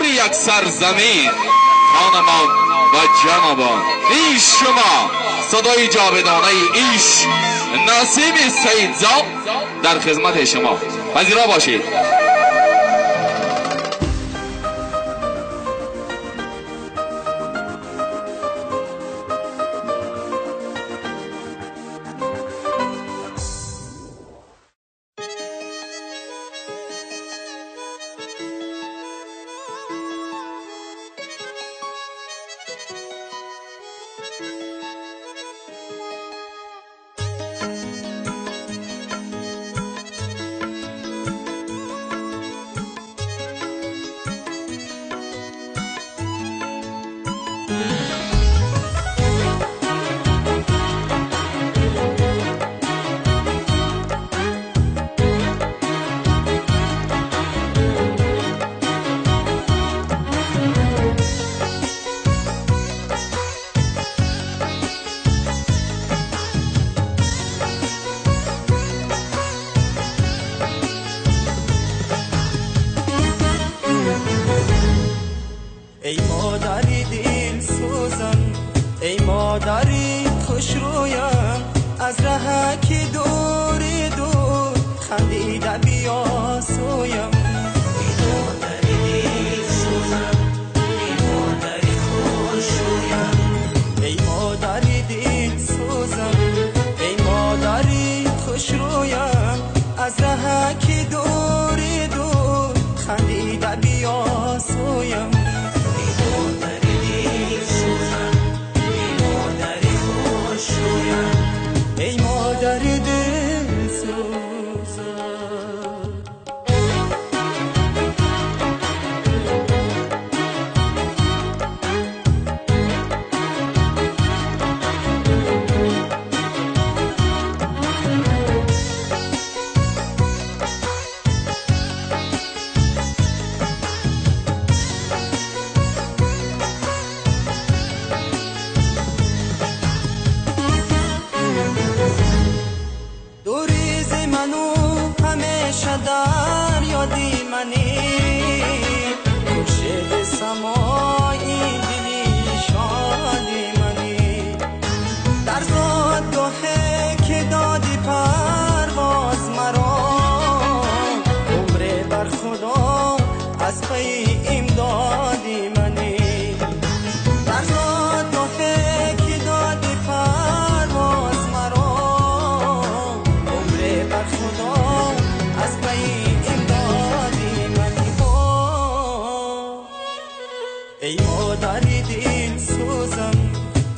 نور یک سرزمین. خانمان و جنابان، این شما صدای جاودانه عشق نسیم سیدزاد در خدمت شما. پذیرا باشید. ای مادری دل سوزم، ای مادری خوش رویم، از ره که دور دور خندیده بیا سویم. ای مادری دل سوزم، ای مادری خوش رویم، ای مادری دل سوزم، ای مادری خوش رویم، از ره که دور دور خندیده بیا سویم. ای مادر دل سوزم. در یادی منی خورشید سمایی دلی شادی منی، در زادگاهی که دادی پرواز مرا، عمر بر خدا از پی امدادی منی، در زادگاهی که دادی پرواز مرا، عمر بر خدا از پی امدادی منی. ای مادری دل سوزم،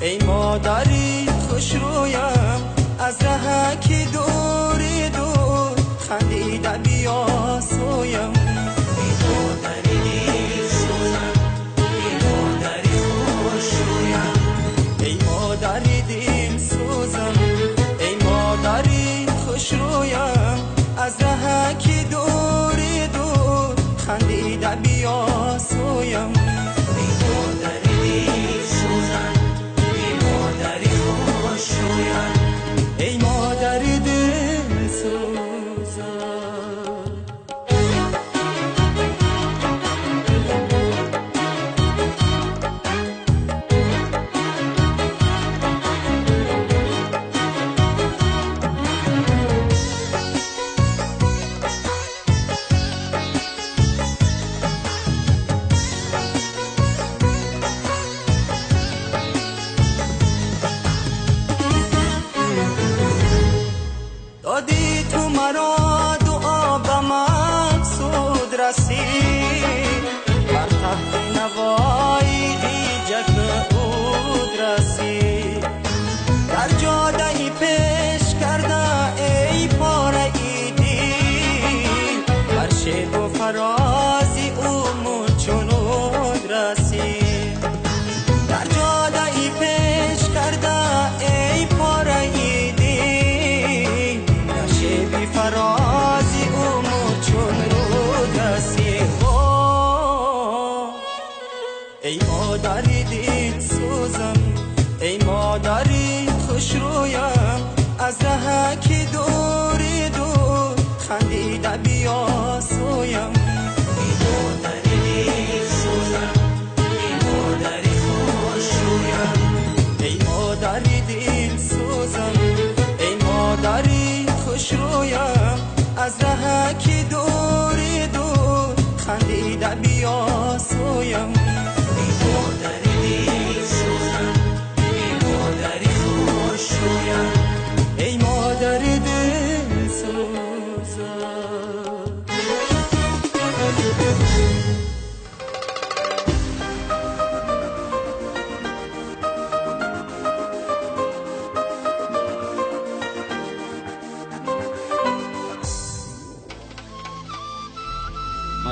ای مادری خوش رویم، از ره که دور دور خندیده بیا سویم. ای مادری دل سوزم، ای مادری خوش رویم، ای مادری دل سوزم، ای مادری خوش رویم، از ره که دور دور خندیده بیا سویم. ای مادری دل سوزم، ای مادری خوش رویم، ای مادری دل سوزم. دادی تو مرا دعا به مقصود رسید، بر تحت نوای جگن عود رسید، در جاده پیش کرده ای پاره ایدی، بر شیب و فرازی او چنود رسید، در جاده پیش کرده ای پاره ایدی، بی فرازی اومو چون رود رسید. ای مادری دل سوزم، ای مادری خوش رویم، از ره که دور دور خندیده بیا سویم. ای مادری دل سوزم،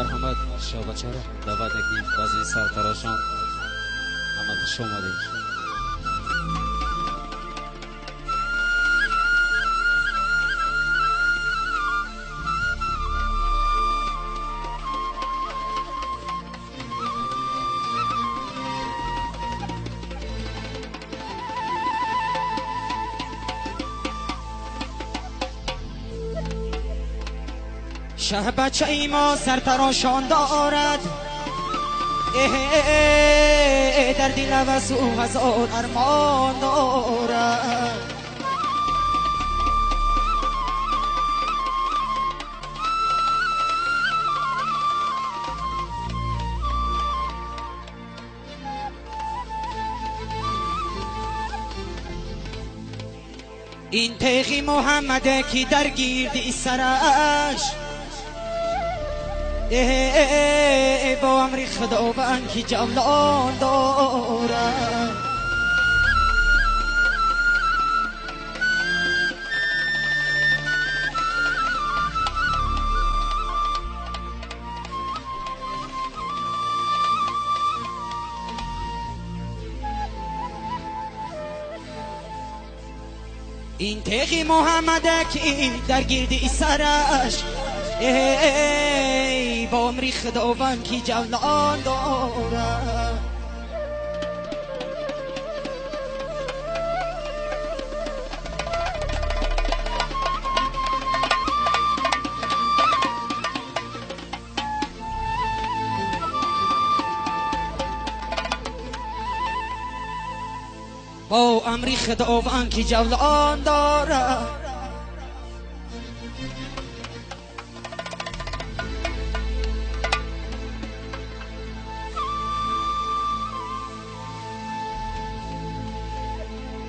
مرحمت شاه بچه را دعوت کنیم بعضی سرتراشان همه خوش آمدید. شه بچه ای ما سرتراشان دارد در دل و سو هزار ارمان دارد. این تیغی محمده کی در گیردی سرش با امری خداوند کی جولان دارد. این تیغی محمده کی در گیردی سرش با امری خداوند کی جولان دارد. با امری خداوند کی جولان دارد.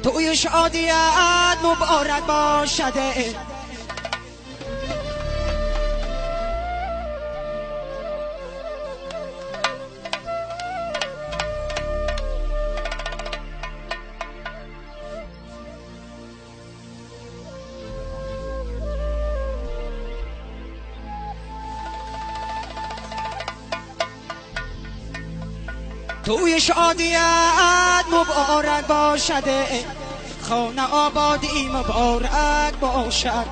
توی شادیت مبارک باشده توی شادیت مبارک باشده خانه آبادی مبارک باشد.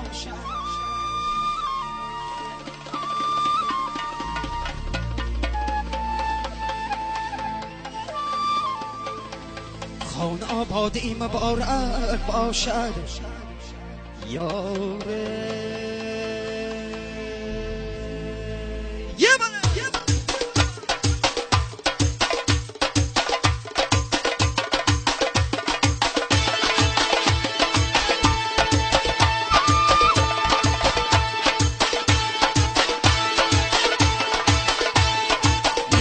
خانه آبادی مبارک باشد یاره.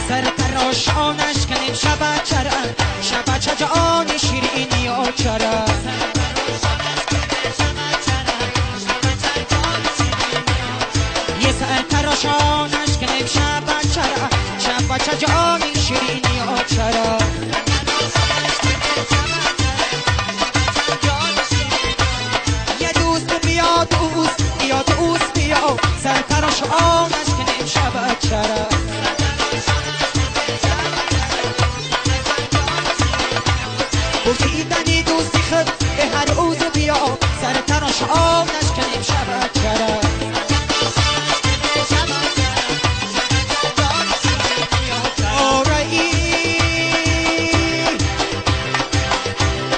سرتراشانش کنیم شبچه جان شیرینی و چرا. یه سرتراشانش کنیم شبچه جان شیرینی و چرا. یه دوست بیا دوست بیا سرتراشانش کنیم شبچه. بودیدنی دوستی خود هر روز بیا سرتراش آمنش کنیم شبکره. آرایی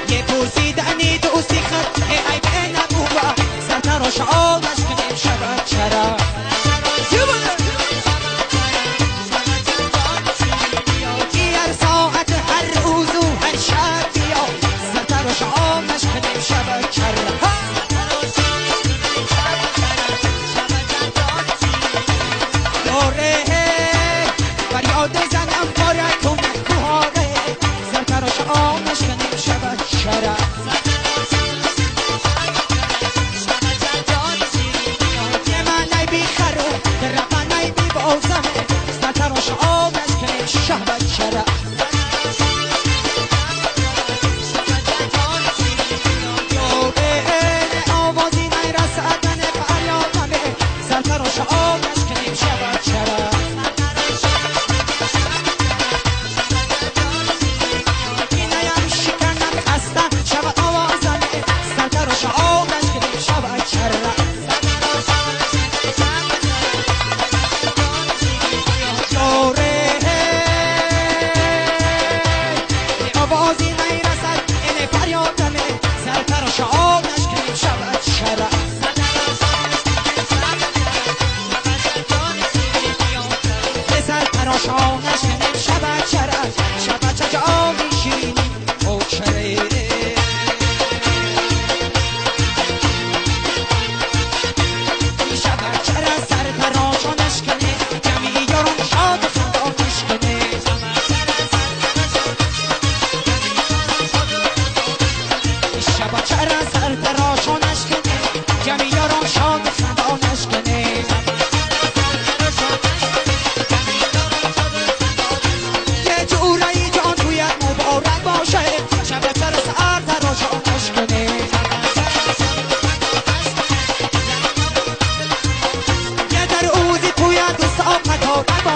یه بودیدنی دوستی خود ای بینمو با سرتراش آمنش کنیم شبکره. هر ساعت هر روز و هر شب بیا سرتراش آمنش کنیم شبکره. آره فریاد زنم پاره کن کوهاره سرتراش آمنش کنیم شبکره.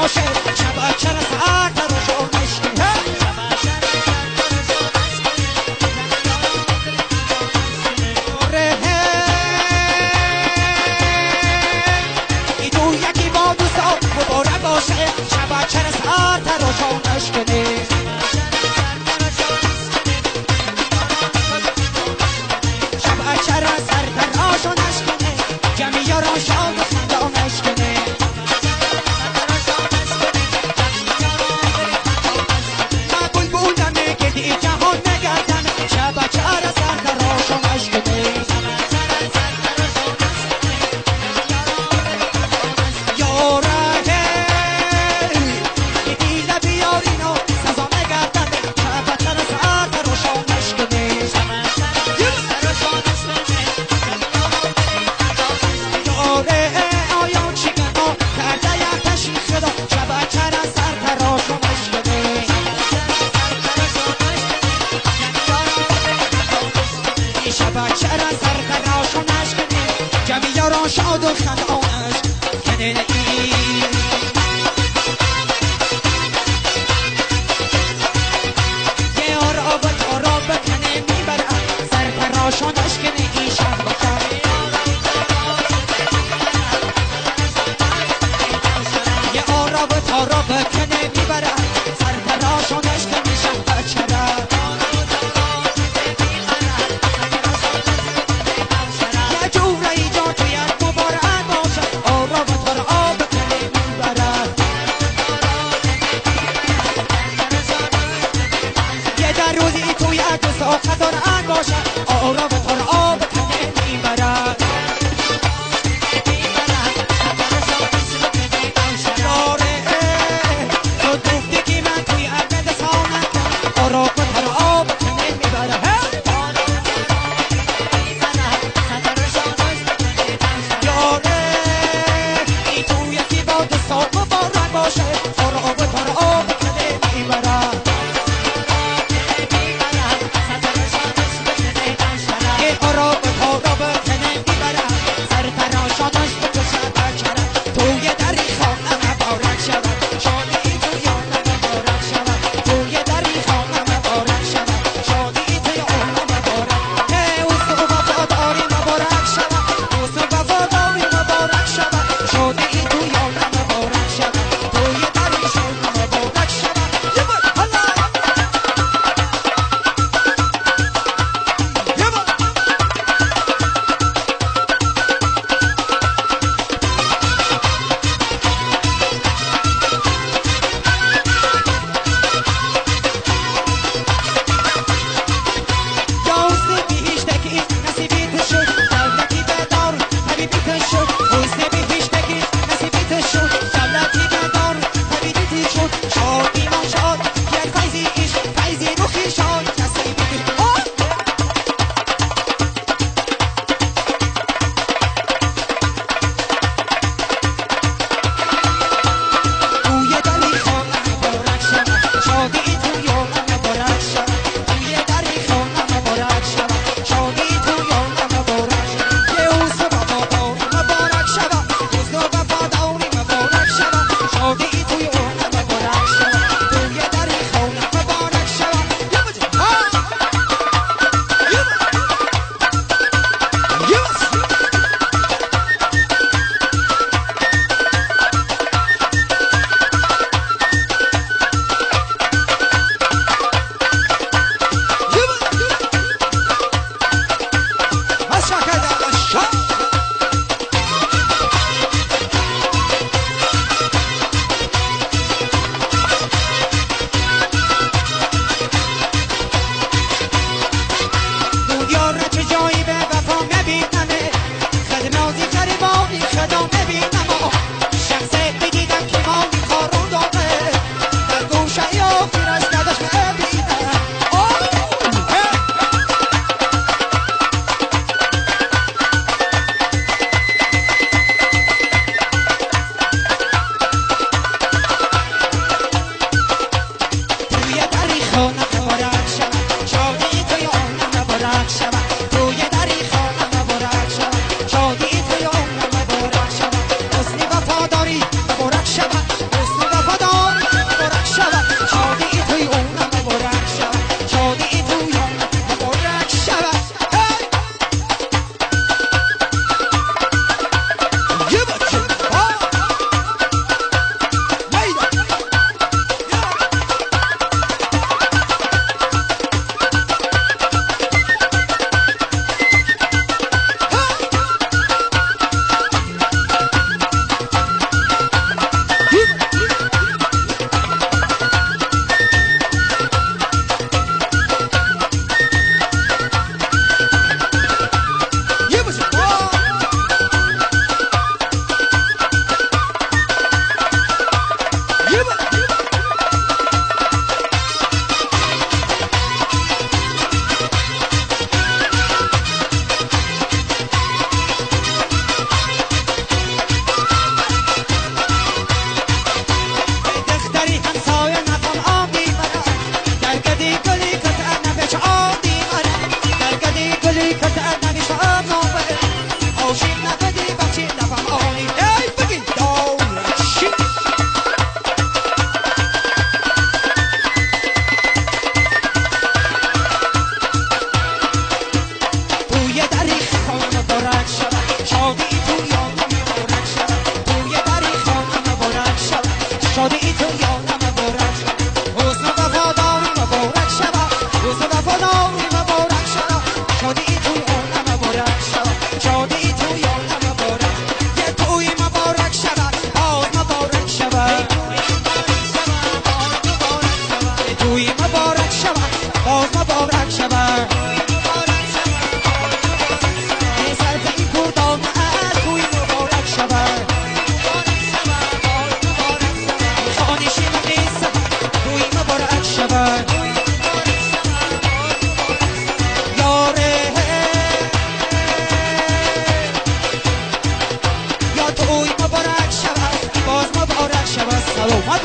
باشه شبکه را سر تراشان نشکنه ایدو یکی با دوستا مبارک باشه شبکه را سر تراشان نشکنه شبکه را سر تراشان نشکنه جمعی یاران شاد و خندان نشکنه قبول بودم گردی جهان نگردم شبکه را سر تراشان نشکنه یاره گردی لبیارین و سزا نگردم شبکه را سر تراشان نشکنه یاره آیان چیکنا کرده یک تشریف خدا شبکه را سر تراشان نشکنه شبکه را سر تراشان نشکنه جمعی یاران شاد و خندانش کنه یه آراب تاراب بکنه میبرم سر تراشان نشکنه این شبکه یه آراب تاراب بکنه میبرم سر تراشان نشکنه شبکه را یه جوره ایجا توید مبارک باشد آراب تاراب بکنه میبرم یه در روزی توید ساخت دارن باشد آراب تاراب بکنه میبرم یاره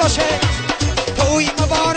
باشه توی مبارک